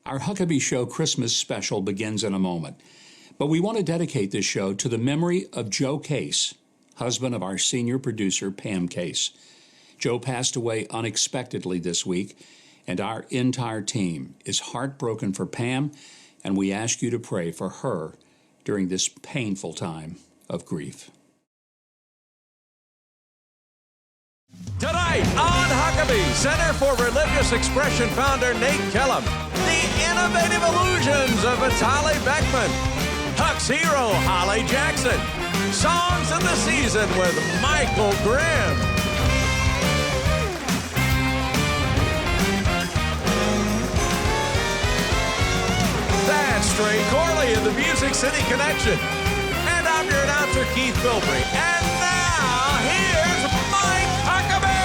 Our Huckabee Show Christmas special begins in a moment, but we want to dedicate this show to the memory of Joe Case, husband of our senior producer, Pam Case. Joe passed away unexpectedly this week, and our entire team is heartbroken for Pam, and we ask you to pray for her during this painful time of grief. Tonight on Huckabee, Center for Religious Expression founder Nate Kellum, the innovative illusions of Vitaly Beckman, Huck's hero Holly Jackson, Songs of the Season with Michael Grimm. That's Trey Corley in the Music City Connection. And I'm your announcer, Keith Bilbrey. And now, here's Mike Huckabee!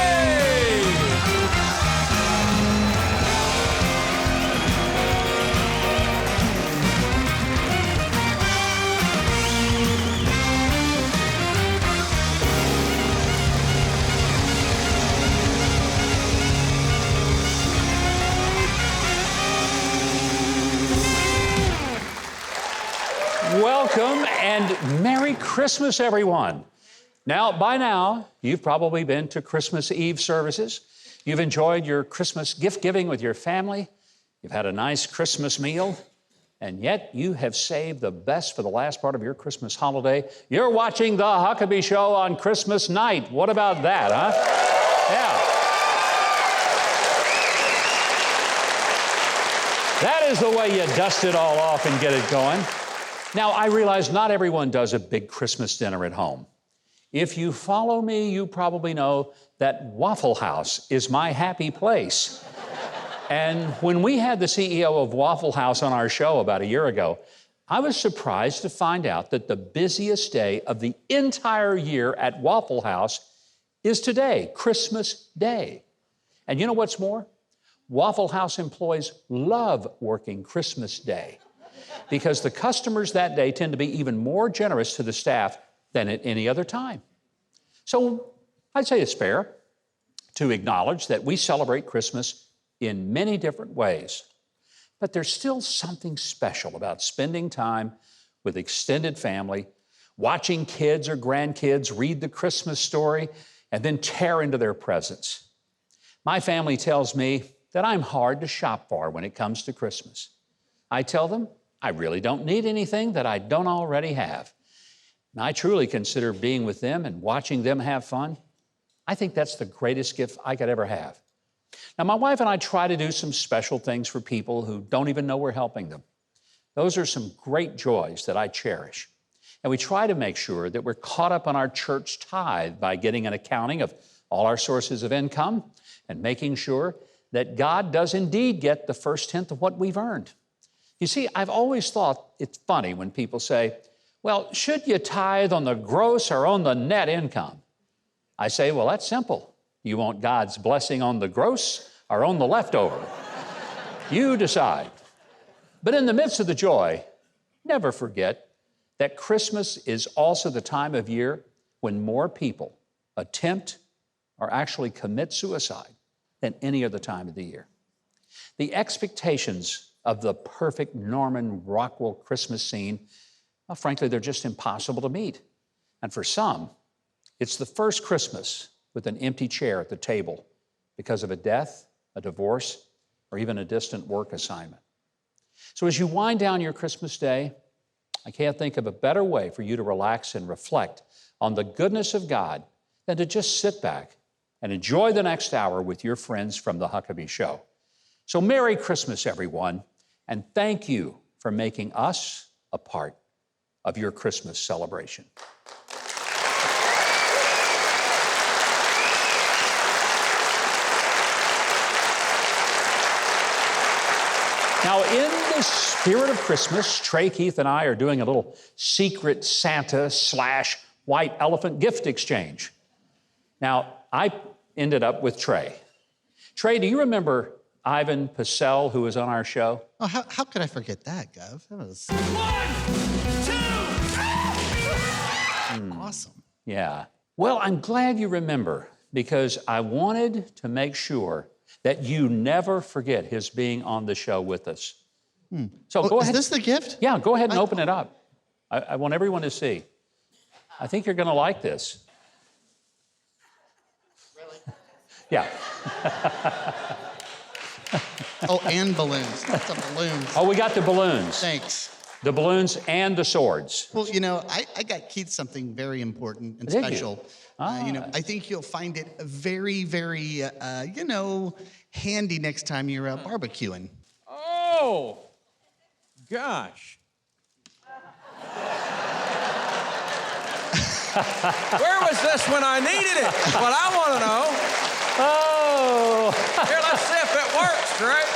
Welcome and Merry Christmas, everyone. Now, by now, you've probably been to Christmas Eve services. You've enjoyed your Christmas gift giving with your family. You've had a nice Christmas meal. And yet, you have saved the best for the last part of your Christmas holiday. You're watching The Huckabee Show on Christmas night. What about that, huh? Yeah. That is the way you dust it all off and get it going. Now, I realize not everyone does a big Christmas dinner at home. If you follow me, you probably know that Waffle House is my happy place. And when we had the CEO of Waffle House on our show about a year ago, I was surprised to find out that the busiest day of the entire year at Waffle House is today, Christmas Day. And you know what's more? Waffle House employees love working Christmas Day, because the customers that day tend to be even more generous to the staff than at any other time. So I'd say it's fair to acknowledge that we celebrate Christmas in many different ways. But there's still something special about spending time with extended family, watching kids or grandkids read the Christmas story, and then tear into their presents. My family tells me that I'm hard to shop for when it comes to Christmas. I tell them I really don't need anything that I don't already have. And I truly consider being with them and watching them have fun. I think that's the greatest gift I could ever have. Now, my wife and I try to do some special things for people who don't even know we're helping them. Those are some great joys that I cherish. And we try to make sure that we're caught up on our church tithe by getting an accounting of all our sources of income and making sure that God does indeed get the first tenth of what we've earned. You see, I've always thought it's funny when people say, well, should you tithe on the gross or on the net income? I say, well, that's simple. You want God's blessing on the gross or on the leftover? You decide. But in the midst of the joy, never forget that Christmas is also the time of year when more people attempt or actually commit suicide than any other time of the year. The expectations of the perfect Norman Rockwell Christmas scene, well, frankly, they're just impossible to meet. And for some, it's the first Christmas with an empty chair at the table because of a death, a divorce, or even a distant work assignment. So as you wind down your Christmas day, I can't think of a better way for you to relax and reflect on the goodness of God than to just sit back and enjoy the next hour with your friends from The Huckabee Show. So Merry Christmas, everyone, and thank you for making us a part of your Christmas celebration. Now, in the spirit of Christmas, Trey, Keith, and I are doing a little secret Santa / white elephant gift exchange. Now, I ended up with Trey. Trey, do you remember Ivan Purcell, who was on our show? Oh, how could I forget that, Gov? That was 1, 2, awesome. Yeah. Well, I'm glad you remember, because I wanted to make sure that you never forget his being on the show with us. So go Is ahead. this the gift? Yeah, go ahead and open it up. I want everyone to see. I think you're going to like this. Really? Yeah. Oh, and balloons. Lots of balloons. Oh, we got the balloons. Thanks. The balloons and the swords. Well, I got Keith something very important and Did you? special. I think you'll find it very, very, handy next time you're barbecuing. Oh, gosh. Where was this when I needed it? What I want to know. Oh, Here, let's see if it works, right?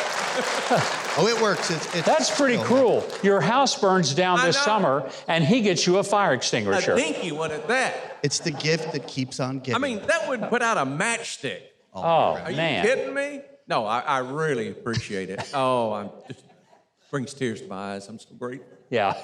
Oh, it works. that's pretty cruel. Your house burns down I this know. summer, and he gets you a fire A extinguisher. dinky one at that. It's the gift that keeps on giving. I mean, that would put out a matchstick. Oh, Are man. you kidding me? No, I really appreciate it. Oh, I'm just brings tears to my eyes. I'm so grateful. Yeah.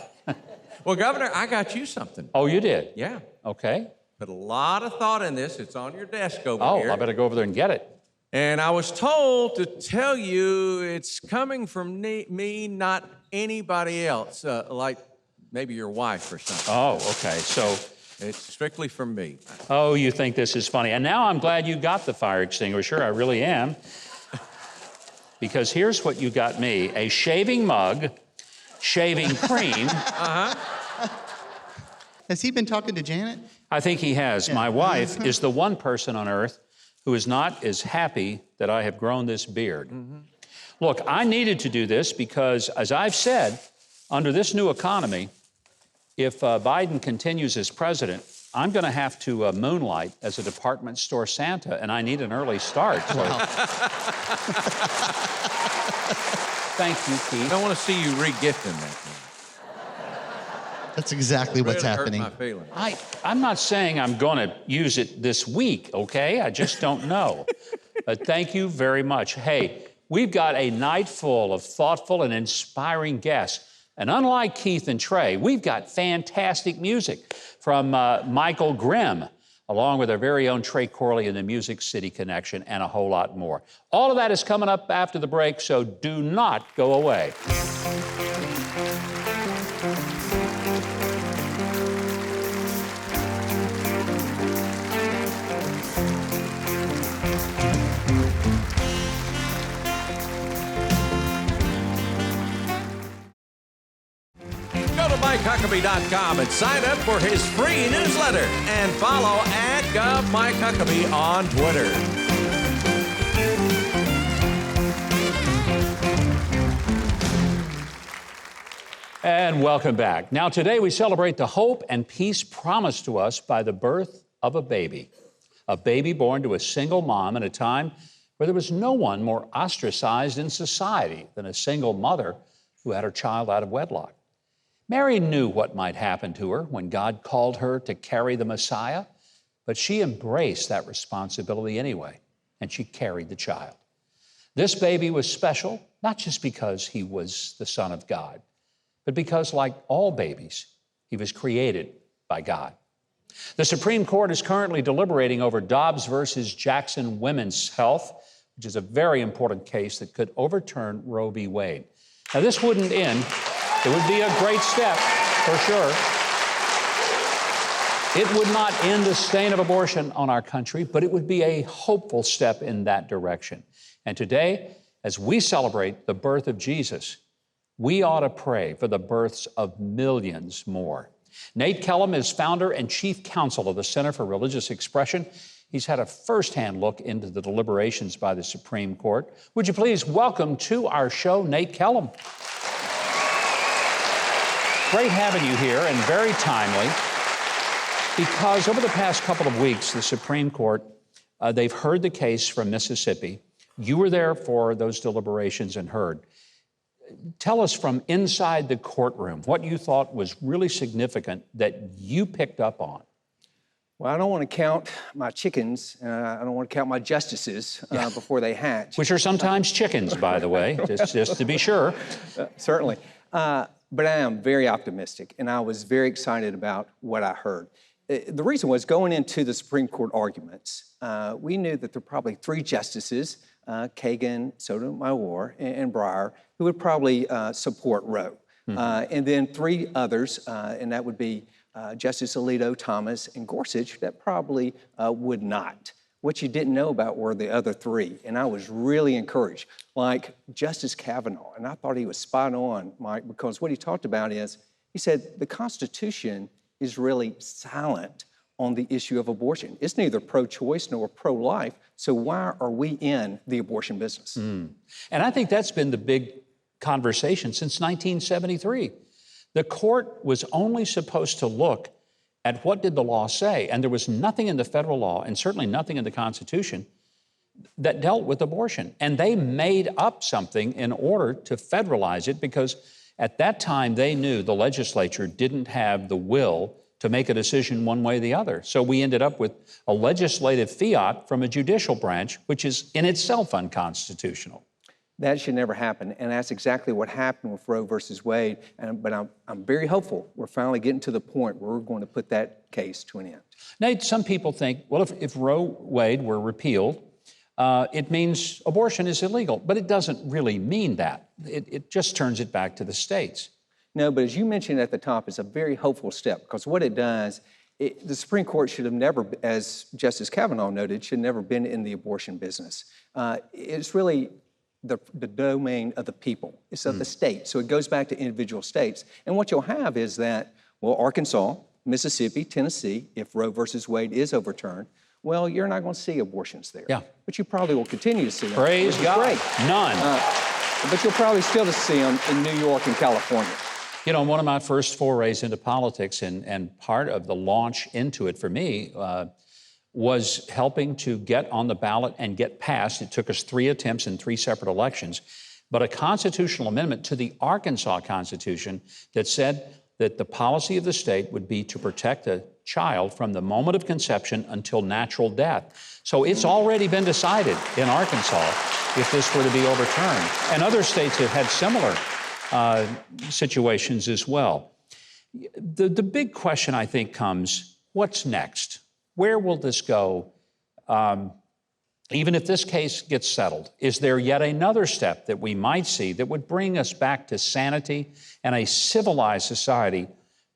Well, Governor, I got you something. Oh, you did? Yeah. Okay. Put a lot of thought in this. It's on your desk over Oh, here. I better go over there and get it. And I was told to tell you it's coming from me, not anybody else, like maybe your wife or something. Oh, okay. So, It's strictly from me. oh, you think this is funny. And now I'm glad you got the fire extinguisher. I really am. Because here's what you got me. A shaving mug, shaving cream. Has he been talking to Janet? I think he has. My wife is the one person on earth who is not as happy that I have grown this beard. Look, I needed to do this because, as I've said, under this new economy, if Biden continues as president, I'm going to have to moonlight as a department store Santa, and I need an early start. So. Thank you, Keith. I don't want to see you re-gifting that thing. That's exactly what's Really happening. hurt my feelings. I'm not saying I'm going to use it this week, okay? I just don't know. But thank you very much. Hey, we've got a night full of thoughtful and inspiring guests. And unlike Keith and Trey, we've got fantastic music from Michael Grimm, along with our very own Trey Corley and the Music City Connection, and a whole lot more. All of that is coming up after the break, so do not go away. Go to MikeHuckabee.com and sign up for his free newsletter and follow @GovMikeHuckabee on Twitter. And welcome back. Now, today we celebrate the hope and peace promised to us by the birth of a baby born to a single mom in a time where there was no one more ostracized in society than a single mother who had her child out of wedlock. Mary knew what might happen to her when God called her to carry the Messiah, but she embraced that responsibility anyway, and she carried the child. This baby was special, not just because he was the Son of God, but because, like all babies, he was created by God. The Supreme Court is currently deliberating over Dobbs versus Jackson Women's Health, which is a very important case that could overturn Roe v. Wade. Now, this wouldn't end. It would be a great step, for sure. It would not end the stain of abortion on our country, but it would be a hopeful step in that direction. And today, as we celebrate the birth of Jesus, we ought to pray for the births of millions more. Nate Kellum is founder and chief counsel of the Center for Religious Expression. He's had a firsthand look into the deliberations by the Supreme Court. Would you please welcome to our show, Nate Kellum. Great having you here, and very timely, because over the past couple of weeks, the Supreme Court, they've heard the case from Mississippi. You were there for those deliberations and heard. Tell us from inside the courtroom what you thought was really significant that you picked up on. Well, I don't want to count my chickens, and I don't want to count my justices before they hatch. Which are sometimes chickens, by the way, just to be sure. Certainly. But I am very optimistic, and I was very excited about what I heard. The reason was, going into the Supreme Court arguments, we knew that there were probably three justices, Kagan, Sotomayor, and Breyer, who would probably support Roe. And then 3 others, and that would be Justice Alito, Thomas, and Gorsuch, that probably would not. What you didn't know about were the other 3, and I was really encouraged. Like Justice Kavanaugh, and I thought he was spot on, Mike, because what he talked about is, he said, the Constitution is really silent on the issue of abortion. It's neither pro-choice nor pro-life, so why are we in the abortion business? And I think that's been the big conversation since 1973. The court was only supposed to look at what did the law say, and there was nothing in the federal law, and certainly nothing in the Constitution, that dealt with abortion. And they made up something in order to federalize it, because at that time they knew the legislature didn't have the will to make a decision one way or the other. So we ended up with a legislative fiat from a judicial branch, which is in itself unconstitutional. That should never happen, and that's exactly what happened with Roe versus Wade. But I'm very hopeful we're finally getting to the point where we're going to put that case to an end. Nate, some people think, well, if Roe Wade were repealed, it means abortion is illegal. But it doesn't really mean that. It just turns it back to the states. No, but as you mentioned at the top, it's a very hopeful step, because what it does, the Supreme Court should have never, as Justice Kavanaugh noted, should never been in the abortion business. It's really the domain of the people. It's of the state. So it goes back to individual states. And what you'll have is that, well, Arkansas, Mississippi, Tennessee, if Roe versus Wade is overturned, well, you're not going to see abortions there. Yeah. But you probably will continue to see them. Praise which is God. great. None. But you'll probably still see them in New York and California. You know, one of my first forays into politics, and part of the launch into it for me, was helping to get on the ballot and get passed. It took us 3 attempts in 3 separate elections, but a constitutional amendment to the Arkansas Constitution that said that the policy of the state would be to protect a child from the moment of conception until natural death. So it's already been decided in Arkansas if this were to be overturned. And other states have had similar situations as well. The big question, I think, comes, what's next? Where will this go? Even if this case gets settled, is there yet another step that we might see that would bring us back to sanity and a civilized society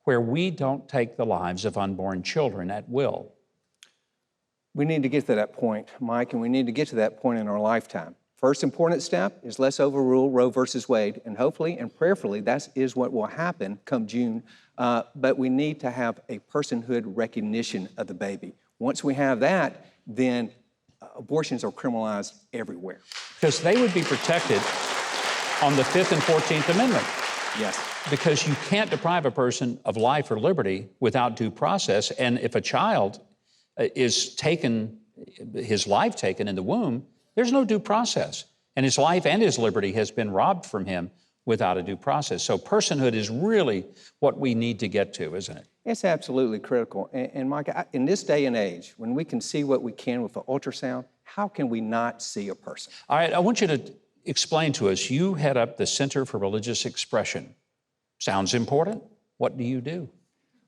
where we don't take the lives of unborn children at will? We need to get to that point, Mike, and we need to get to that point in our lifetime. First important step is let's overrule Roe versus Wade, and hopefully and prayerfully that is what will happen come June. But we need to have a personhood recognition of the baby. Once we have that, then abortions are criminalized everywhere. Because they would be protected on the 5th and 14th Amendment. Yes. Because you can't deprive a person of life or liberty without due process. And if a child is taken, his life taken in the womb, there's no due process. And his life and his liberty has been robbed from him without a due process. So personhood is really what we need to get to, isn't it? It's absolutely critical. And Mike, in this day and age, when we can see what we can with an ultrasound, how can we not see a person? All right, I want you to explain to us, you head up the Center for Religious Expression. Sounds important. What do you do?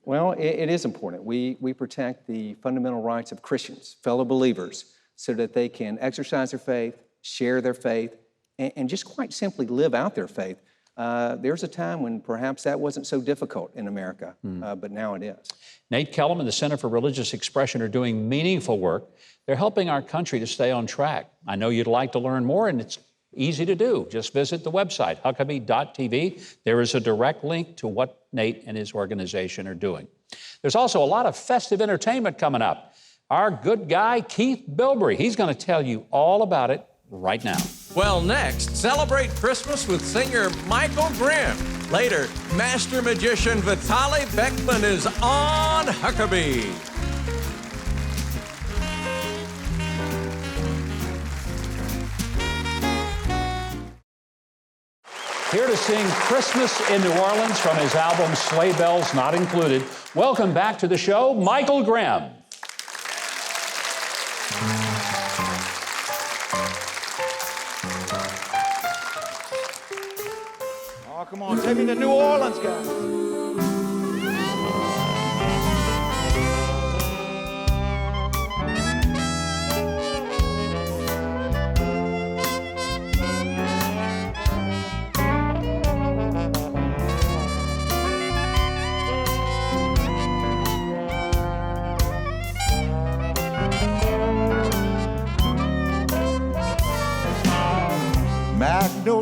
Well, it is important. We protect the fundamental rights of Christians, fellow believers, so that they can exercise their faith, share their faith, and just quite simply live out their faith. There's a time when perhaps that wasn't so difficult in America, but now it is. Nate Kellum and the Center for Religious Expression are doing meaningful work. They're helping our country to stay on track. I know you'd like to learn more, and it's easy to do. Just visit the website, Huckabee.tv. There is a direct link to what Nate and his organization are doing. There's also a lot of festive entertainment coming up. Our good guy, Keith Bilbrey, he's going to tell you all about it right now. Well, next, celebrate Christmas with singer Michael Grimm. Later, master magician Vitaly Beckman is on Huckabee. Here to sing Christmas in New Orleans from his album Sleigh Bells Not Included. Welcome back to the show, Michael Grimm. Oh, come on, take me to New Orleans, guys.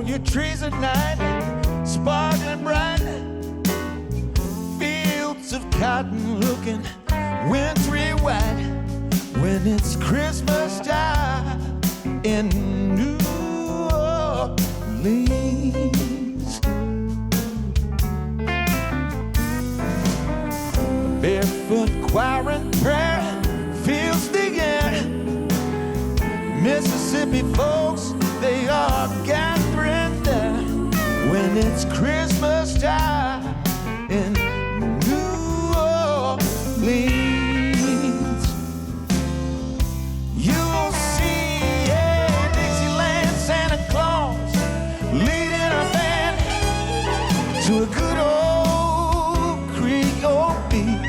Oh, your trees at night, sparkling bright. Fields of cotton looking wintry white. When it's Christmas time in New Orleans. Barefoot choiring prayer fills the air. Mississippi folks, they are gathering there. When it's Christmas time in New Orleans. You'll see a Dixieland Santa Claus leading a band to a good old Creole beat.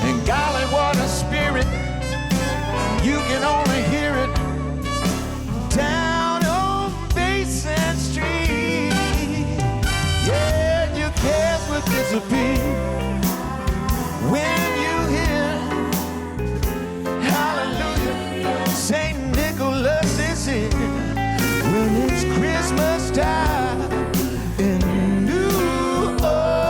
And golly, what a spirit, you can only hear it down on Basin Street. Yeah, your cares will disappear when you hear hallelujah, St. Nicholas is here. When it's Christmas time in New Orleans.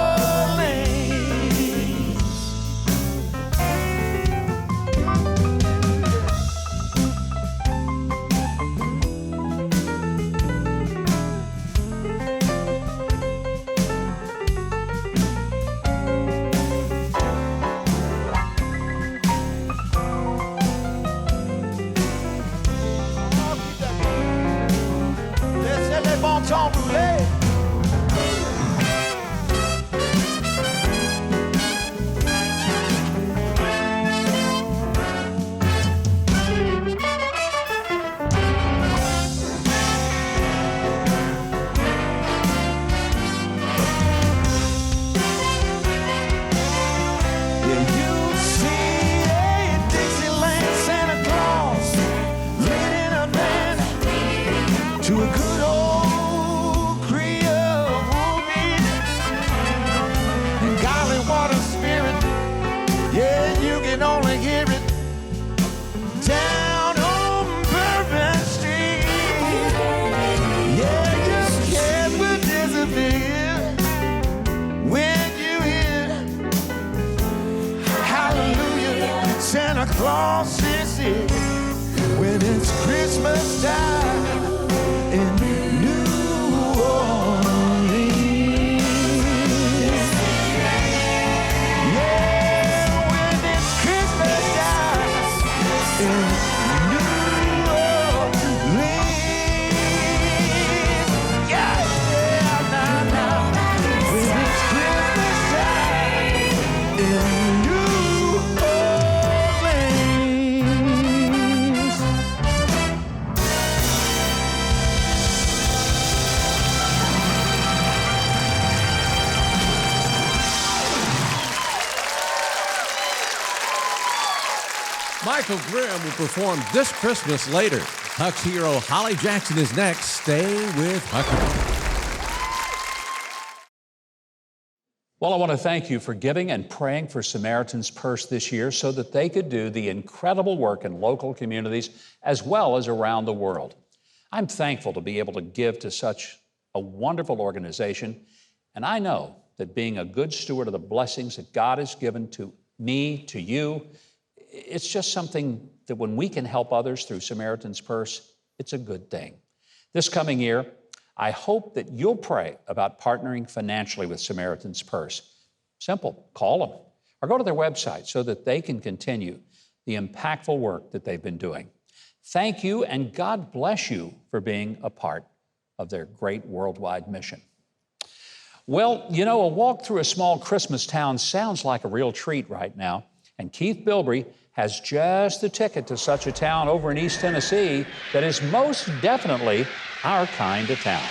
C'est les bons temps brûlés. Yeah, you'll see a Dixieland Santa Claus leading a band to a good old Creole beat. And golly, what a spirit, yeah, you can only hear it down on Bourbon Street. Yeah, your cares will disappear when you hear hallelujah, Santa Claus is here. When it's Christmas time in New Orleans. Yeah, when it's Christmas time in New Orleans. Yeah, yeah, now. When it's Christmas time in New Orleans. Michael Grimm will perform this Christmas later. Huck's hero Holly Jackson is next. Stay with Huckabee. Well, I want to thank you for giving and praying for Samaritan's Purse this year so that they could do the incredible work in local communities as well as around the world. I'm thankful to be able to give to such a wonderful organization, and I know that being a good steward of the blessings that God has given to me, to you, it's just something that when we can help others through Samaritan's Purse, it's a good thing. This coming year, I hope that you'll pray about partnering financially with Samaritan's Purse. Simple, call them or go to their website so that they can continue the impactful work that they've been doing. Thank you, and God bless you for being a part of their great worldwide mission. Well, you know, a walk through a small Christmas town sounds like a real treat right now, and Keith Bilbrey has just the ticket to such a town over in East Tennessee that is most definitely our kind of town.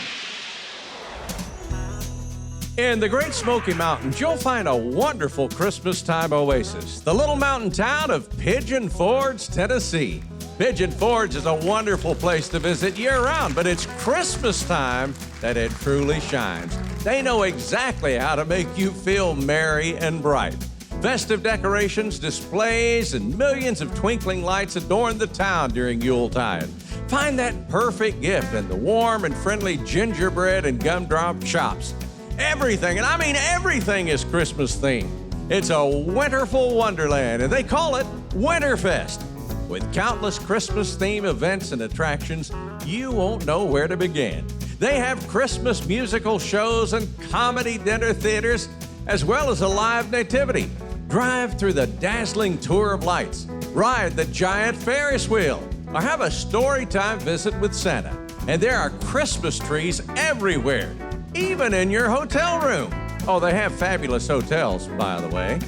In the Great Smoky Mountains, you'll find a wonderful Christmas time oasis, the little mountain town of Pigeon Forge, Tennessee. Pigeon Forge is a wonderful place to visit year-round, but it's Christmas time that it truly shines. They know exactly how to make you feel merry and bright. Festive decorations, displays, and millions of twinkling lights adorn the town during Yuletide. Find that perfect gift in the warm and friendly gingerbread and gumdrop shops. Everything, and I mean everything, is Christmas themed. It's a winterful wonderland, and they call it Winterfest. With countless Christmas theme events and attractions, you won't know where to begin. They have Christmas musical shows and comedy dinner theaters, as well as a live nativity. Drive through the dazzling tour of lights, ride the giant Ferris wheel, or have a story time visit with Santa. And there are Christmas trees everywhere, even in your hotel room. Oh, they have fabulous hotels, by the way.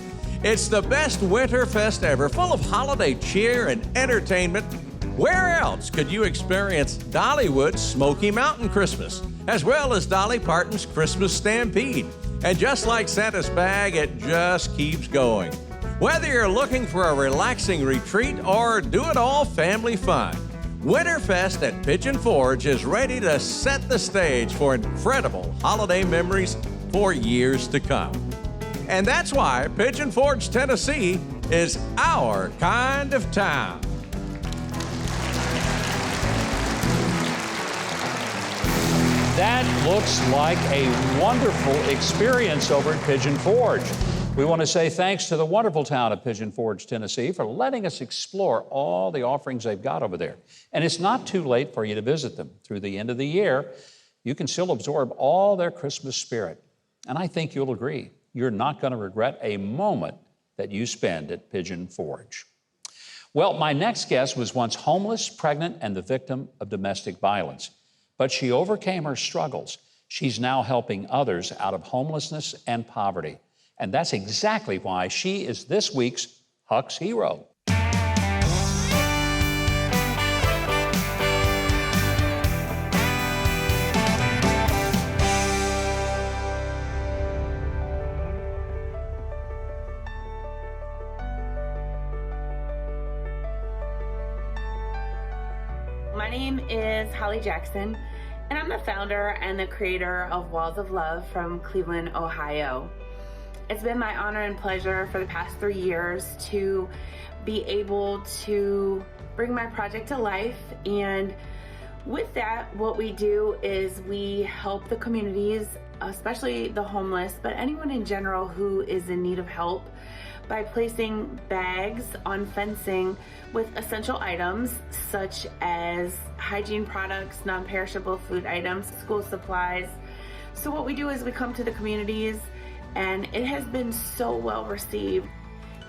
It's the best Winterfest ever, full of holiday cheer and entertainment. Where else could you experience Dollywood's Smoky Mountain Christmas, as well as Dolly Parton's Christmas Stampede? And just like Santa's bag, it just keeps going. Whether you're looking for a relaxing retreat or do-it-all family fun, Winterfest at Pigeon Forge is ready to set the stage for incredible holiday memories for years to come. And that's why Pigeon Forge, Tennessee is our kind of town. That looks like a wonderful experience over at Pigeon Forge. We want to say thanks to the wonderful town of Pigeon Forge, Tennessee, for letting us explore all the offerings they've got over there. And it's not too late for you to visit them. Through the end of the year, you can still absorb all their Christmas spirit. And I think you'll agree, you're not going to regret a moment that you spend at Pigeon Forge. Well, my next guest was once homeless, pregnant, and the victim of domestic violence. But she overcame her struggles. She's now helping others out of homelessness and poverty. And that's exactly why she is this week's Huck's Hero. My name is Holly Jackson, and I'm the founder and the creator of Walls of Love from Cleveland, Ohio. It's been my honor and pleasure for the past 3 years to be able to bring my project to life. And with that, what we do is we help the communities, especially the homeless, but anyone in general who is in need of help, by placing bags on fencing with essential items such as hygiene products, non-perishable food items, school supplies. So what we do is we come to the communities, and it has been so well received.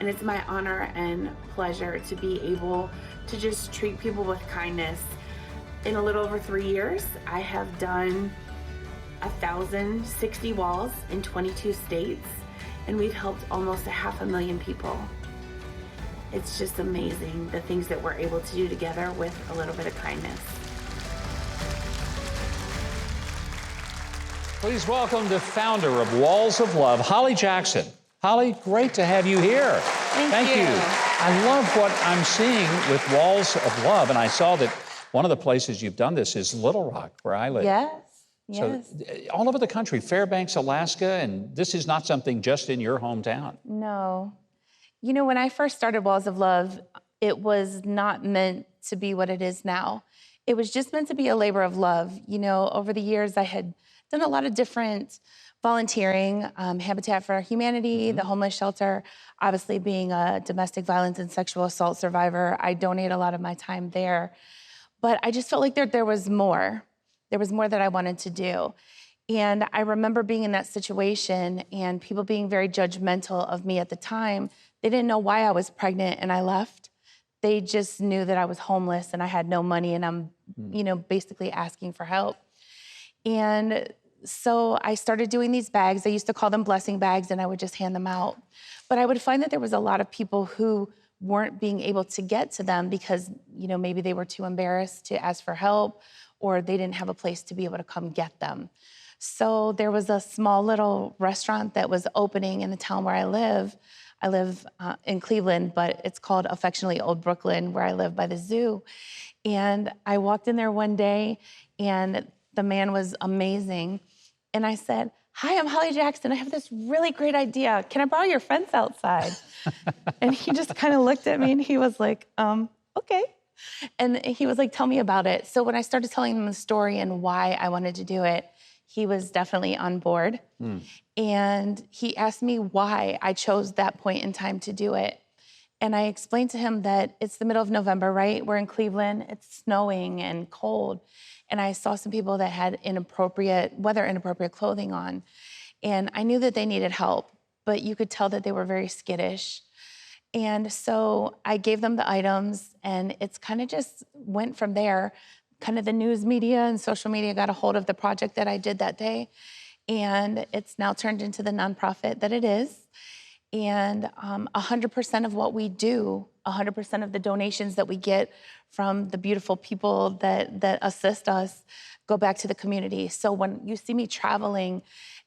And it's my honor and pleasure to be able to just treat people with kindness. In a little over 3 years, I have done 1,060 walls in 22 states, and we've helped almost 500,000 people. It's just amazing the things that we're able to do together with a little bit of kindness. Please welcome the founder of Walls of Love, Holly Jackson. Holly, great to have you here. Thank you. I love what I'm seeing with Walls of Love, and I saw that one of the places you've done this is Little Rock, where I live. Yes. So all over the country, Fairbanks, Alaska, and this is not something just in your hometown. No. You know, when I first started Walls of Love, it was not meant to be what it is now. It was just meant to be a labor of love. You know, over the years, I had done a lot of different volunteering, Habitat for Humanity, the homeless shelter. Obviously, being a domestic violence and sexual assault survivor, I donate a lot of my time there. But I just felt like there was more. There was more that I wanted to do. And I remember being in that situation and people being very judgmental of me at the time. They didn't know why I was pregnant and I left. They just knew that I was homeless and I had no money and I'm, you know, basically asking for help. And so I started doing these bags. I used to call them blessing bags and I would just hand them out. But I would find that there was a lot of people who weren't being able to get to them because, you know, maybe they were too embarrassed to ask for help or they didn't have a place to be able to come get them. So there was a small little restaurant that was opening in the town where I live. I live in Cleveland, but it's called affectionately Old Brooklyn, where I live by the zoo. And I walked in there one day and the man was amazing. And I said, "Hi, I'm Holly Jackson. I have this really great idea. Can I borrow your fence outside?" And he just kind of looked at me and he was like, okay. And he was like, tell me about it. So when I started telling him the story and why I wanted to do it, he was definitely on board. And he asked me why I chose that point in time to do it. And I explained to him that it's the middle of November, right? We're in Cleveland, it's snowing and cold. And I saw some people that had weather-inappropriate clothing on. And I knew that they needed help, but you could tell that they were very skittish. And so I gave them the items, and it's kind of just went from there. Kind of the news media and social media got a hold of the project that I did that day, and it's now turned into the nonprofit that it is. And 100% of what we do, 100% of the donations that we get from the beautiful people that assist us go back to the community. So when you see me traveling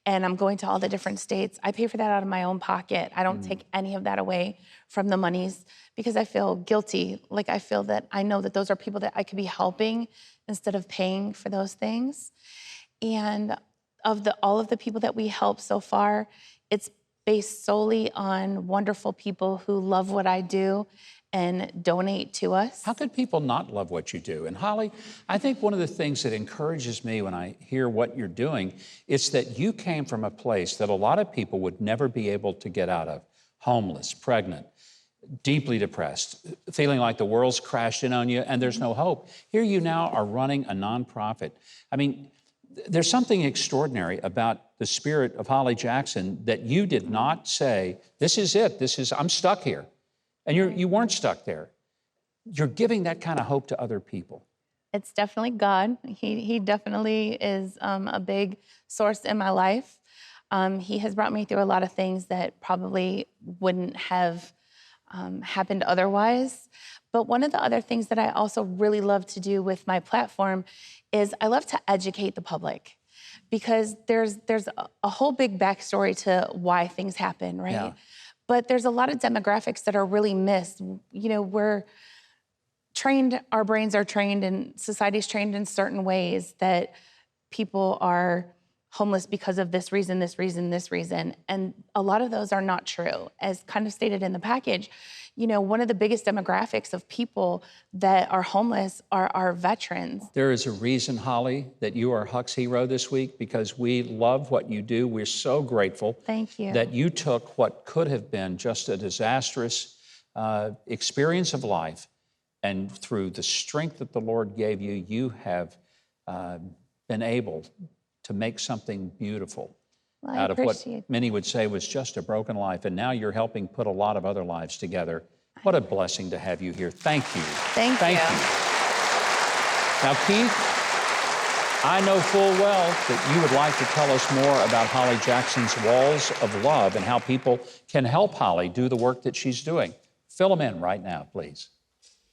and I'm going to all the different states, I pay for that out of my own pocket. I don't take any of that away from the monies because I feel guilty. Like I feel that I know that those are people that I could be helping instead of paying for those things. And of all of the people that we help so far, it's based solely on wonderful people who love what I do and donate to us. How could people not love what you do? And Holly, I think one of the things that encourages me when I hear what you're doing is that you came from a place that a lot of people would never be able to get out of. Homeless, pregnant, deeply depressed, feeling like the world's crashed in on you and there's no hope. Here you now are running a nonprofit. I mean, there's something extraordinary about the spirit of Holly Jackson that you did not say, this is it, I'm stuck here. And you weren't stuck there. You're giving that kind of hope to other people. It's definitely God. He definitely is a big source in my life. He has brought me through a lot of things that probably wouldn't have happened otherwise. But one of the other things that I also really love to do with my platform is I love to educate the public, because there's a whole big backstory to why things happen, right? Yeah. But there's a lot of demographics that are really missed. You know, we're trained, our brains are trained, and society's trained in certain ways that people are homeless because of this reason, this reason, this reason. And a lot of those are not true. As kind of stated in the package, you know, one of the biggest demographics of people that are homeless are veterans. There is a reason, Holly, that you are Huck's hero this week, because we love what you do. We're so grateful. Thank you. That you took what could have been just a disastrous experience of life, and through the strength that the Lord gave you, you have been able to make something beautiful out of what many would say was just a broken life. And now you're helping put a lot of other lives together. What a blessing to have you here. Thank you. Thank you. Now, Keith, I know full well that you would like to tell us more about Holly Jackson's Walls of Love and how people can help Holly do the work that she's doing. Fill them in right now, please.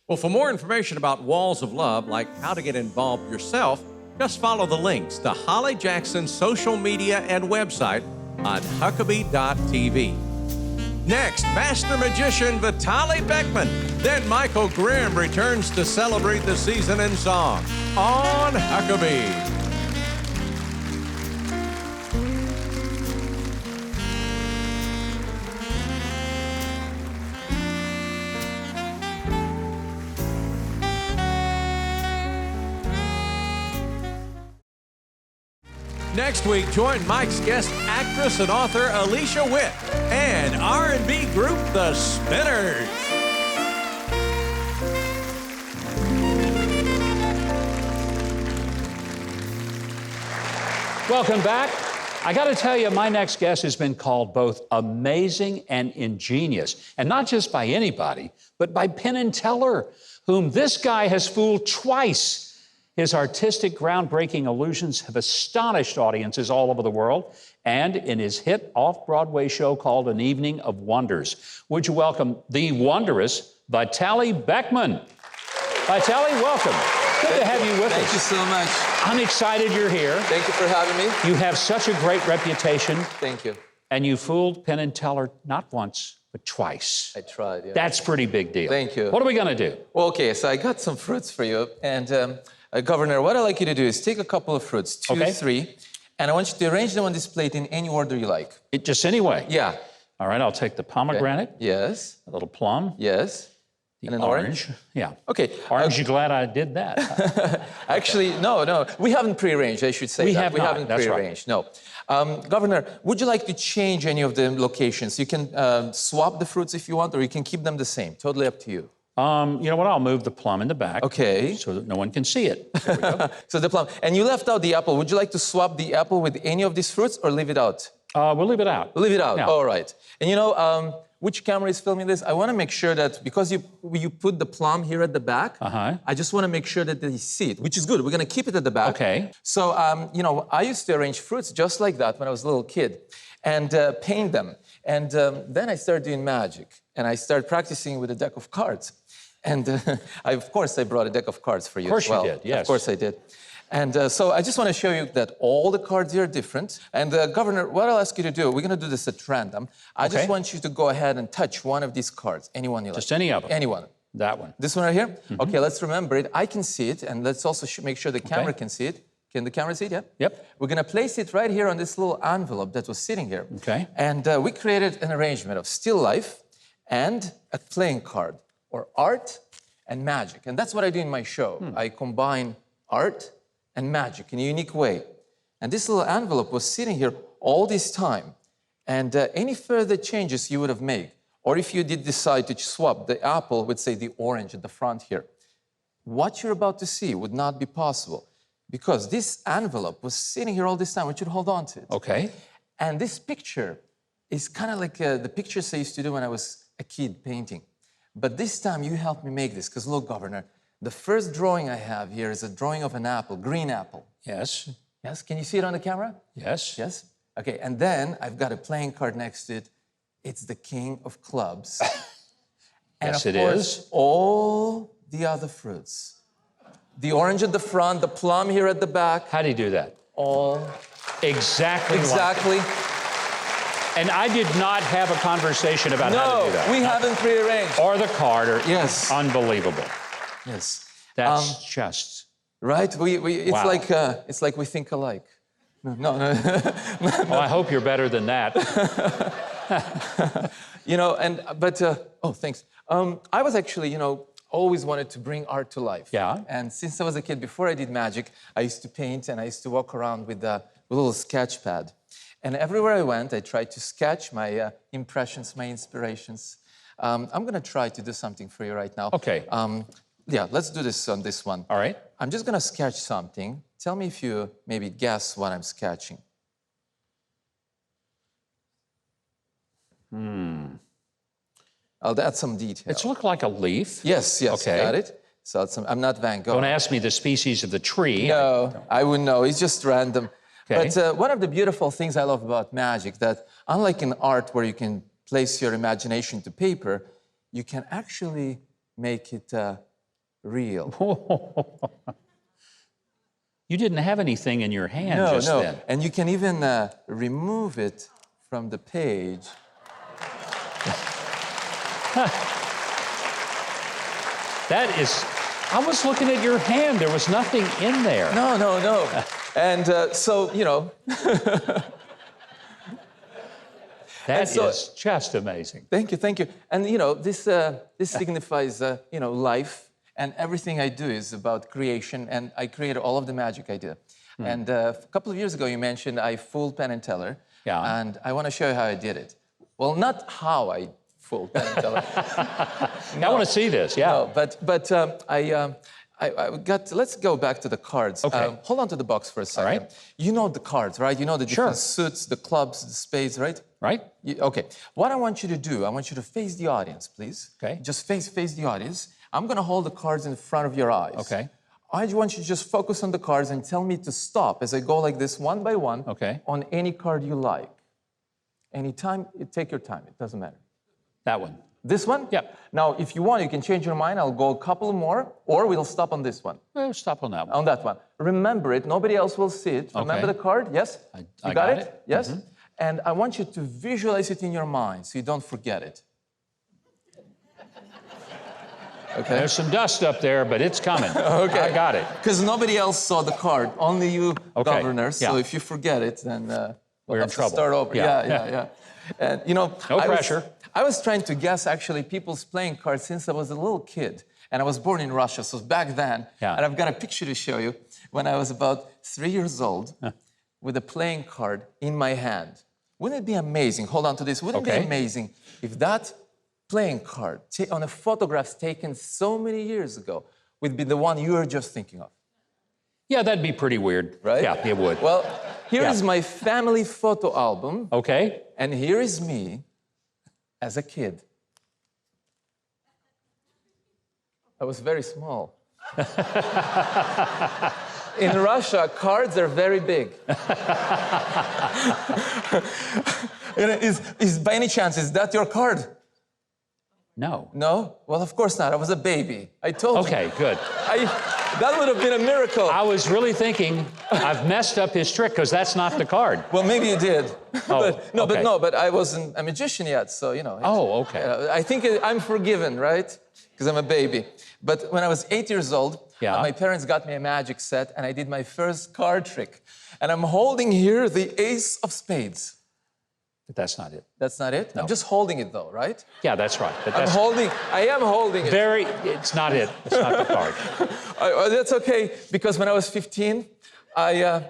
Well, for more information about Walls of Love, like how to get involved yourself, just follow the links to Holly Jackson's social media and website on Huckabee.tv. Next, Master Magician Vitaly Beckman. Then Michael Grimm returns to celebrate the season in song on Huckabee. Next week, join Mike's guest actress and author Alicia Witt and R&B group The Spinners. Welcome back. I got to tell you, my next guest has been called both amazing and ingenious, and not just by anybody, but by Penn and Teller, whom this guy has fooled twice. His artistic, groundbreaking illusions have astonished audiences all over the world, and in his hit off-Broadway show called An Evening of Wonders. Would you welcome the wondrous Vitaly Beckman? Vitaly, welcome. Good to have you with us. Thank you so much. I'm excited you're here. Thank you for having me. You have such a great reputation. Thank you. And you fooled Penn and Teller not once, but twice. I tried, yeah. That's a pretty big deal. Thank you. What are we going to do? Well, okay, so I got some fruits for you. And Governor, what I'd like you to do is take a couple of fruits, two, three, and I want you to arrange them on this plate in any order you like. Just any way? Yeah. All right, I'll take the pomegranate. Okay. Yes. A little plum. Yes. And an orange? Yeah. Okay. Aren't you glad I did that? Actually, no. We haven't prearranged, I should say We that. have We not, haven't that's right. prearranged, no. Governor, would you like to change any of the locations? You can swap the fruits if you want, or you can keep them the same. Totally up to you. You know what? I'll move the plum in the back. Okay. So that no one can see it. There we go. So the plum. And you left out the apple. Would you like to swap the apple with any of these fruits or leave it out? We'll leave it out. Leave it out. Yeah. All right. And you know, which camera is filming this? I want to make sure that because you put the plum here at the back, I just want to make sure that they see it, which is good. We're going to keep it at the back. Okay. So, you know, I used to arrange fruits just like that when I was a little kid and paint them. And then I started doing magic and I started practicing with a deck of cards. And of course, I brought a deck of cards for you as well. Of course you did, yes. Of course I did. And so I just want to show you that all the cards here are different. And Governor, what I'll ask you to do, we're going to do this at random. I just want you to go ahead and touch one of these cards, anyone you like. Just any of them? Anyone. That one. This one right here? Okay, let's remember it. I can see it, and let's also make sure the camera can see it. Can the camera see it? Yeah? Yep. We're going to place it right here on this little envelope that was sitting here. Okay. And we created an arrangement of still life and a playing card, or art and magic. And that's what I do in my show. I combine art and magic in a unique way. And this little envelope was sitting here all this time. And any further changes you would have made, or if you did decide to swap the apple with, say, the orange at the front here, what you're about to see would not be possible because this envelope was sitting here all this time. I want you to hold on to it. Okay. And this picture is kind of like the pictures I used to do when I was a kid painting. But this time you helped me make this because look, Governor, the first drawing I have here is a drawing of an apple, green apple. Yes. Yes, can you see it on the camera? Yes. Yes? Okay, and then I've got a playing card next to it. It's the king of clubs. And Yes, of it course, is. all the other fruits. The orange at the front, the plum here at the back. How do you do that? All Exactly. exactly. And I did not have a conversation about how to do that. We haven't prearranged. Or the card. Or Yes. Unbelievable. Yes. That's just. Right? It's Wow. it's like we think alike. No. Well, I hope you're better than that. You know, thanks. I was actually, you know, always wanted to bring art to life. Yeah. And since I was a kid, before I did magic, I used to paint and I used to walk around with a little sketch pad. And everywhere I went, I tried to sketch my impressions, my inspirations. I'm going to try to do something for you right now. Okay. Yeah, let's do this on this one. All right. I'm just going to sketch something. Tell me if you maybe guess what I'm sketching. I'll add some detail. It's looked like a leaf. Yes, Okay. got it. So I'm not Van Gogh. Don't ask me the species of the tree. No, I wouldn't know. It's just random. Okay. But one of the beautiful things I love about magic that unlike in art where you can place your imagination to paper, you can actually make it real. You didn't have anything in your hand No, just no. then. And you can even remove it from the page. That is, I was looking at your hand. There was nothing in there. No. And so, you know. That so- is just amazing. Thank you. And you know, this signifies you know, life, and everything I do is about creation, and I create all of the magic I do. And a couple of years ago, you mentioned I fooled Penn and Teller. Yeah. And I want to show you how I did it. Well, not how I fooled Penn and Teller. I want to see this. Yeah. No, but I got. Let's go back to the cards. Okay. Hold on to the box for a second. right. You know the cards, right? You know the different Sure. suits, the clubs, the spades, right? Right? Okay. What I want you to do, I want you to face the audience, please. Okay. Just face the audience. I'm going to hold the cards in front of your eyes. Okay. I want you to just focus on the cards and tell me to stop as I go like this, one by one. Okay. On any card you like. Anytime, take your time. It doesn't matter. That one. This one? Yep. Now, if you want, you can change your mind. I'll go a couple more, or we'll stop on this one. Well, stop on that one. On that one. Remember it. Nobody else will see it. Remember the card? Yes? I You got got it. it? Yes? And I want you to visualize it in your mind so you don't forget it. Okay? There's some dust up there, but it's coming. Okay. I got it. Because nobody else saw the card, only you, Okay, Governor. So yeah. if you forget it, then We're in have to trouble. start over. Yeah. And you know, No pressure. I was trying to guess actually people's playing cards since I was a little kid. And I was born in Russia, so back then. Yeah. And I've got a picture to show you when I was about 3 years old with a playing card in my hand. Wouldn't it be amazing? Hold on to this. Wouldn't it Okay. be amazing if that playing card on a photograph taken so many years ago would be the one you were just thinking of? Yeah, that'd be pretty weird. Right? Yeah, it would. Well, here Yeah. is my family photo album. Okay. And here is me as a kid. I was very small. In Russia, cards are very big. Is by any chance, is that your card? No. No? Well, of course not. I was a baby. I told you. Okay, good. That would have been a miracle. I was really thinking I've messed up his trick because that's not the card. Well, maybe you did. Oh, okay. But I wasn't a magician yet, so, you know. Oh, okay. I think I'm forgiven, right? Because I'm a baby. But when I was 8 years old, Yeah. my parents got me a magic set, and I did my first card trick. And I'm holding here the ace of spades. But that's not it. That's not it? No. I'm just holding it, though, right? Yeah, that's right. But I that's am holding it. it's not it. It's not the card. That's okay, because when I was 15, I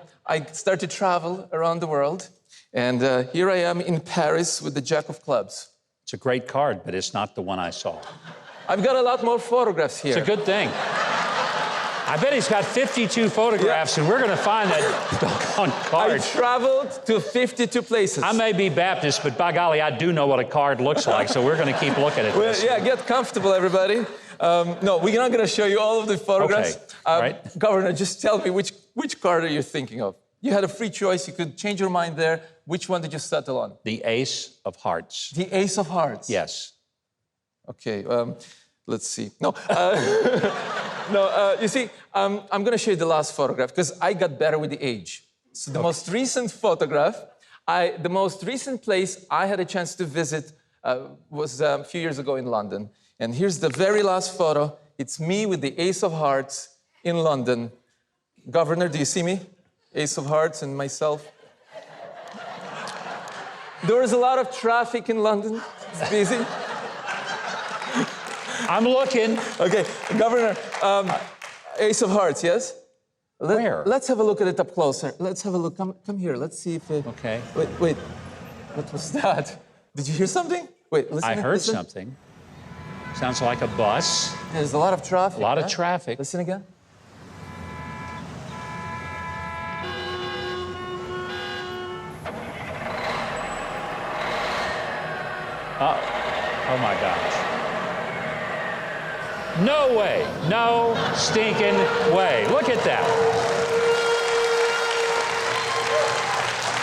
started to travel around the world. And here I am in Paris with the Jack of Clubs. It's a great card, but it's not the one I saw. I've got a lot more photographs here. It's a good thing. I bet he's got 52 photographs, and we're going to find that doggone I card. traveled to 52 places. I may be Baptist, but by golly, I do know what a card looks like, so we're going to keep looking at Well, this. yeah, get comfortable, everybody. No, we're not going to show you all of the photographs. Okay, all right. Governor, just tell me which card are you thinking of? You had a free choice. You could change your mind there. Which one did you settle on? The Ace of Hearts. The Ace of Hearts. Yes. Okay, let's see. No, you see, I'm going to show you the last photograph because I got better with the age. So the most recent photograph, the most recent place I had a chance to visit was a few years ago in London. And here's the very last photo. It's me with the Ace of Hearts in London. Governor, do you see me? Ace of Hearts and myself. There is a lot of traffic in London. It's busy. I'm looking. Okay, Governor, Ace of Hearts, yes? Where? Let's have a look at it up closer. Let's have a look. Come here. Let's see if it... Okay. Wait. What was that? Did you hear something? Wait, listen. I heard listen. something. Sounds like a bus. There's a lot of traffic. A lot of huh? traffic. Listen again. Oh my gosh. No way. No stinking way. Look at that.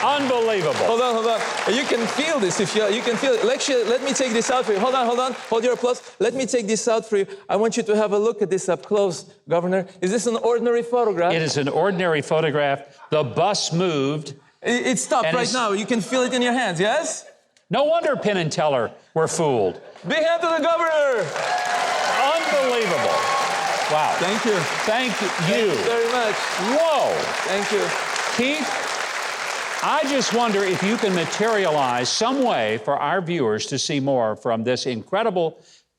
Unbelievable. Hold on. You can feel this. If you can feel it. Actually, let me take this out for you. Hold on. Hold your applause. Let me take this out for you. I want you to have a look at this up close, Governor. Is this an ordinary photograph? It is an ordinary photograph. The bus moved. It stopped And right it's- now. You can feel it in your hands, yes? No wonder Penn and Teller were fooled. Big hand to the Governor. Unbelievable. Wow. Thank you. Thank you. Thank you very much. Whoa. Thank you. Keith, I just wonder if you can materialize some way for our viewers to see more from this incredible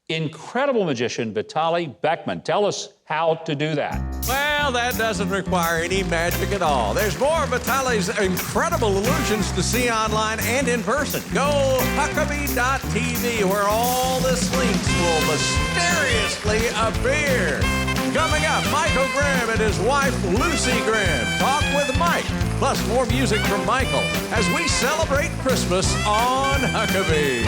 magician, Vitaly Beckman. Tell us how to do that. Well, that doesn't require any magic at all. There's more of Vitaly's incredible illusions to see online and in person. Go Huckabee.tv, where all the slinks will mysteriously appear. Coming up, Michael Grimm and his wife, Lucy Grimm, talk with Mike. Plus more music from Michael as we celebrate Christmas on Huckabee.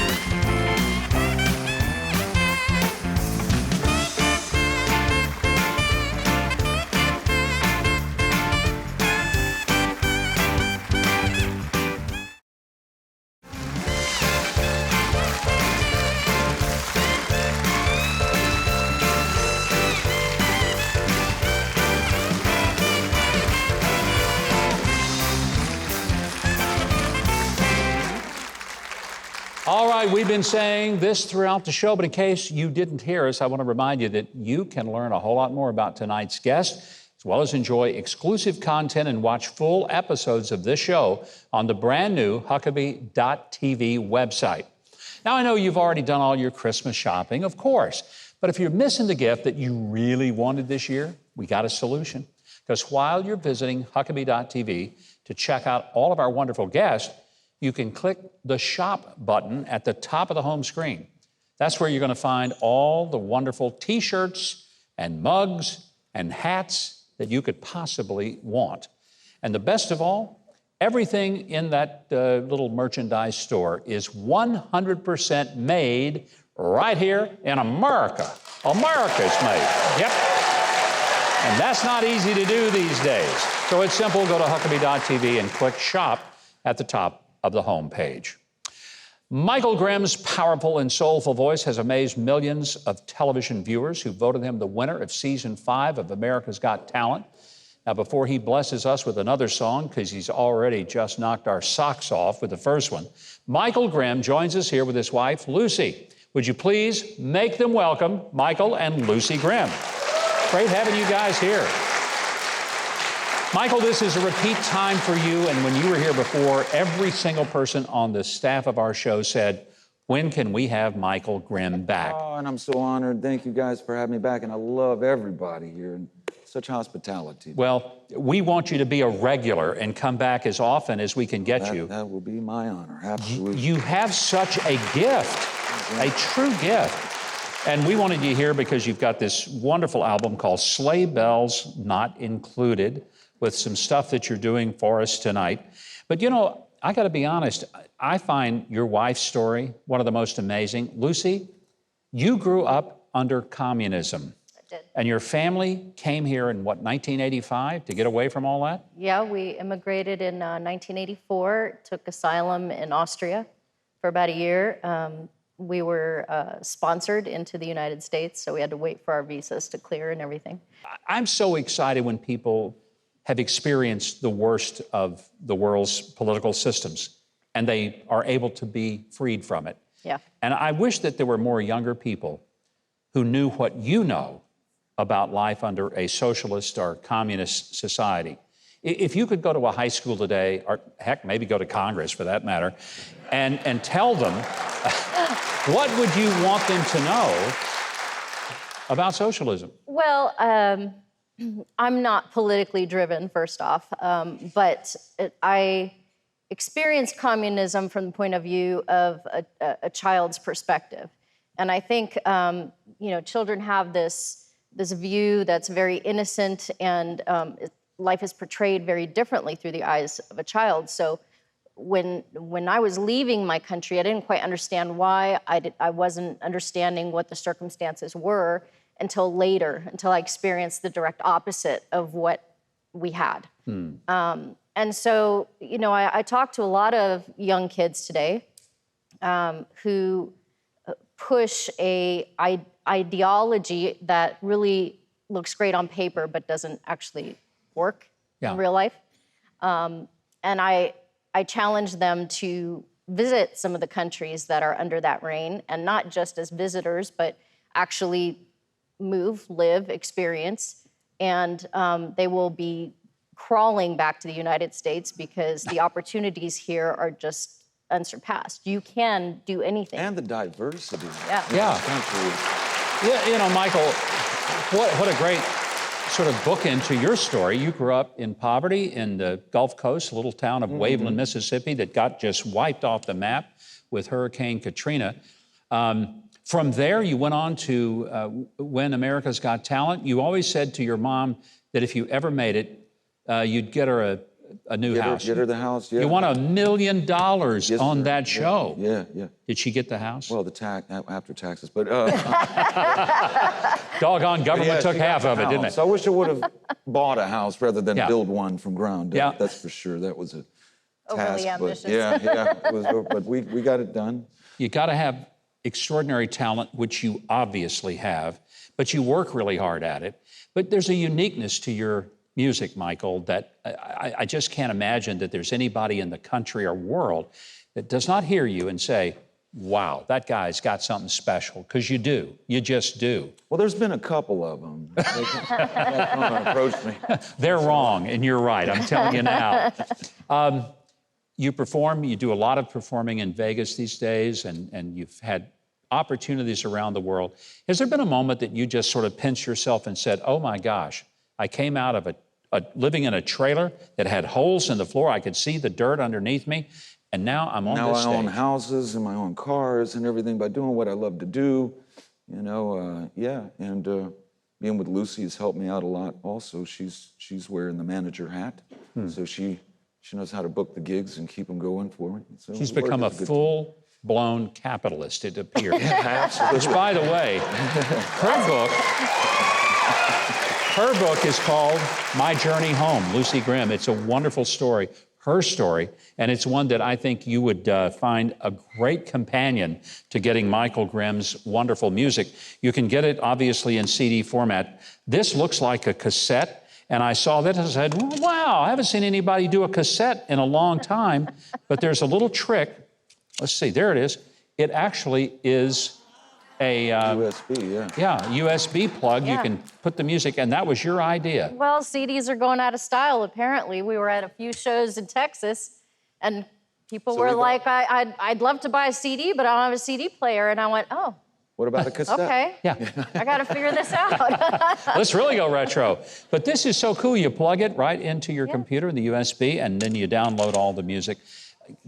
All right, we've been saying this throughout the show, but in case you didn't hear us, I want to remind you that you can learn a whole lot more about tonight's guest, as as well as enjoy exclusive content and watch full episodes of this show on the brand new Huckabee.tv website. Now, I know you've already done all your Christmas shopping, of course, but if you're missing the gift that you really wanted this year, we got a solution. Because while you're visiting Huckabee.tv to check out all of our wonderful guests, you can click the shop button at the top of the home screen. That's where you're going to find all the wonderful t-shirts and mugs and hats that you could possibly want. And the best of all, everything in that little merchandise store is 100% made right here in America. America's made. Yep. And that's not easy to do these days. So it's simple. Go to Huckabee.tv and click shop at the top of the home page. Michael Grimm's powerful and soulful voice has amazed millions of television viewers who voted him the winner of Season 5 of America's Got Talent. Now, before he blesses us with another song, because he's already just knocked our socks off with the first one, Michael Grimm joins us here with his wife, Lucy. Would you please make them welcome Michael and Lucy Grimm? Great having you guys here. Michael, this is a repeat time for you, and when you were here before, every single person on the staff of our show said, when can we have Michael Grimm back? Oh, and I'm so honored. Thank you guys for having me back, and I love everybody here. Such hospitality. Well, we want you to be a regular and come back as often as we can get you. That will be my honor, absolutely. You have such a gift, a true gift. And we wanted you here because you've got this wonderful album called Sleigh Bells Not Included, with some stuff that you're doing for us tonight. But you know, I gotta be honest, I find your wife's story one of the most amazing. Lucy, you grew up under communism. I did. And your family came here in what, 1985 to get away from all that? Yeah, we immigrated in 1984, took asylum in Austria for about a year. We were sponsored into the United States, so we had to wait for our visas to clear and everything. I'm so excited when people have experienced the worst of the world's political systems and they are able to be freed from it. Yeah. And I wish that there were more younger people who knew what you know about life under a socialist or communist society. If you could go to a high school today, or heck, maybe go to Congress for that matter, and tell them, what would you want them to know about socialism? Well, I'm not politically driven, first off, but I experienced communism from the point of view of a child's perspective. And I think, you know, children have this view that's very innocent, and life is portrayed very differently through the eyes of a child. So when I was leaving my country, I didn't quite understand why. I wasn't understanding what the circumstances were until later, until I experienced the direct opposite of what we had. And so, you know, I talk to a lot of young kids today who push a ideology that really looks great on paper but doesn't actually work in real life. And I challenge them to visit some of the countries that are under that reign, and not just as visitors, but actually move, live, experience, and they will be crawling back to the United States because the opportunities here are just unsurpassed. You can do anything. And the diversity. Yeah. Yeah, you know, Michael, what a great sort of bookend to your story. You grew up in poverty in the Gulf Coast, a little town of Waveland, Mississippi, that got just wiped off the map with Hurricane Katrina. From there, you went on to win America's Got Talent. You always said to your mom that if you ever made it, you'd get her a new house. Get her the house, yeah. You won $1 million on that show. Yeah. Did she get the house? Well, after taxes, but... Doggone government took half of it, didn't it? So I wish I would have bought a house rather than build one from ground up. Yeah. That's for sure. That was a Overly task. ambitious. But yeah. But we got it done. You got to have extraordinary talent, which you obviously have, but you work really hard at it. But there's a uniqueness to your music, Michael, that I just can't imagine that there's anybody in the country or world that does not hear you and say, wow, that guy's got something special, because you do. You just do. Well, there's been a couple of them. They come and approach me. They're wrong, and you're right. I'm telling you now. You perform, you do a lot of performing in Vegas these days, and you've had opportunities around the world. Has there been a moment that you just sort of pinched yourself and said, oh my gosh, I came out of living in a trailer that had holes in the floor, I could see the dirt underneath me, and now I'm on this stage. Now I own houses and my own cars and everything by doing what I love to do, you know, and being with Lucy has helped me out a lot also. She's wearing the manager hat, so she knows how to book the gigs and keep them going for me. So She's become a full-blown capitalist, it appears. Absolutely. Which, by the way, her book is called My Journey Home, Lucy Grimm. It's a wonderful story, her story, and it's one that I think you would find a great companion to getting Michael Grimm's wonderful music. You can get it, obviously, in CD format. This looks like a cassette. And I saw that and I said, wow, I haven't seen anybody do a cassette in a long time, but there's a little trick. Let's see, there it is. It actually is a USB, USB plug. Yeah. You can put the music, and that was your idea. Well, CDs are going out of style, apparently. We were at a few shows in Texas, and people were like, I'd love to buy a CD, but I don't have a CD player. And I went, oh. What about a cassette? Okay. Yeah. I got to figure this out. Let's really go retro. But this is so cool. You plug it right into your computer, the USB, and then you download all the music.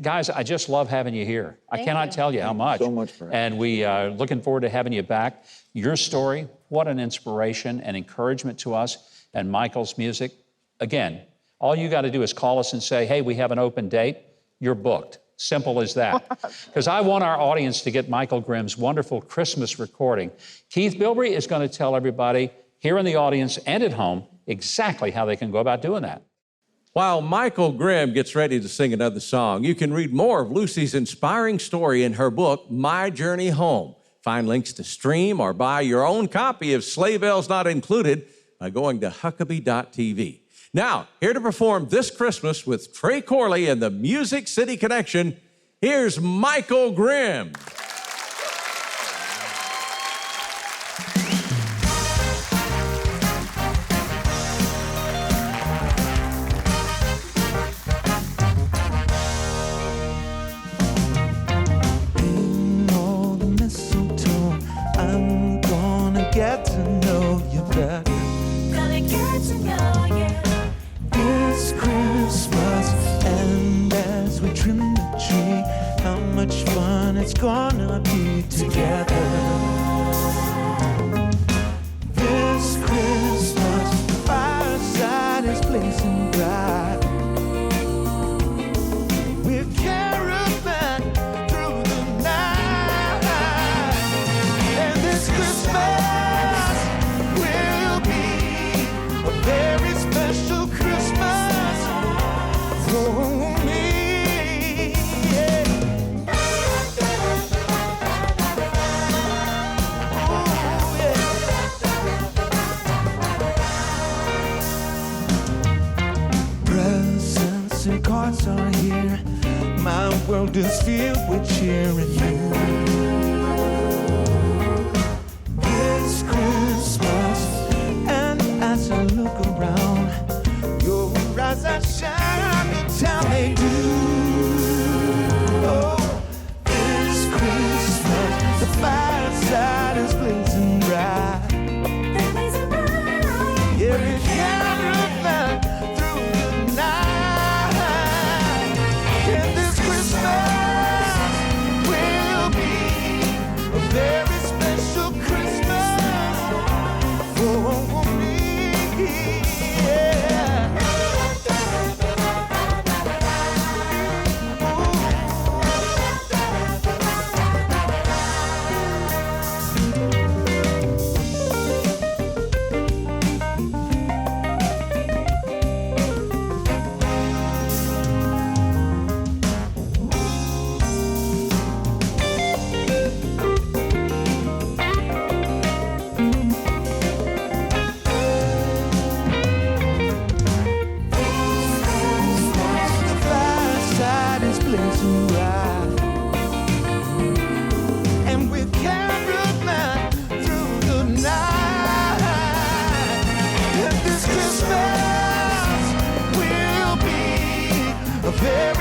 Guys, I just love having you here. I cannot tell you how much. So much, Brad. And we are looking forward to having you back. Your story, what an inspiration and encouragement to us, and Michael's music. Again, all you got to do is call us and say, hey, we have an open date. You're booked. Simple as that. Because I want our audience to get Michael Grimm's wonderful Christmas recording. Keith Bilbrey is going to tell everybody here in the audience and at home exactly how they can go about doing that. While Michael Grimm gets ready to sing another song, you can read more of Lucy's inspiring story in her book, My Journey Home. Find links to stream or buy your own copy of Sleigh Bells Not Included by going to Huckabee.tv. Now, here to perform this Christmas with Trey Corley and the Music City Connection, here's Michael Grimm. All the mistletoe, I'm gonna get to know you better. Gonna get to know you. It's Christmas, and as we trim the tree, how much fun it's gonna be together. This Christmas, the fireside is blazing bright. We're caravan through the night, and this Christmas will be a very special Christmas for me. Yeah. Ooh, yeah. Presents and cards are here. My world is filled with cheer and you. It's Christmas, and as I look around, your eyes are shining, tell they do. Oh, it's Christmas, the fireside is blazing bright. Every caravan through the night, and this Christmas will be a very special Christmas for me. Yeah. The fireside is blazing bright. There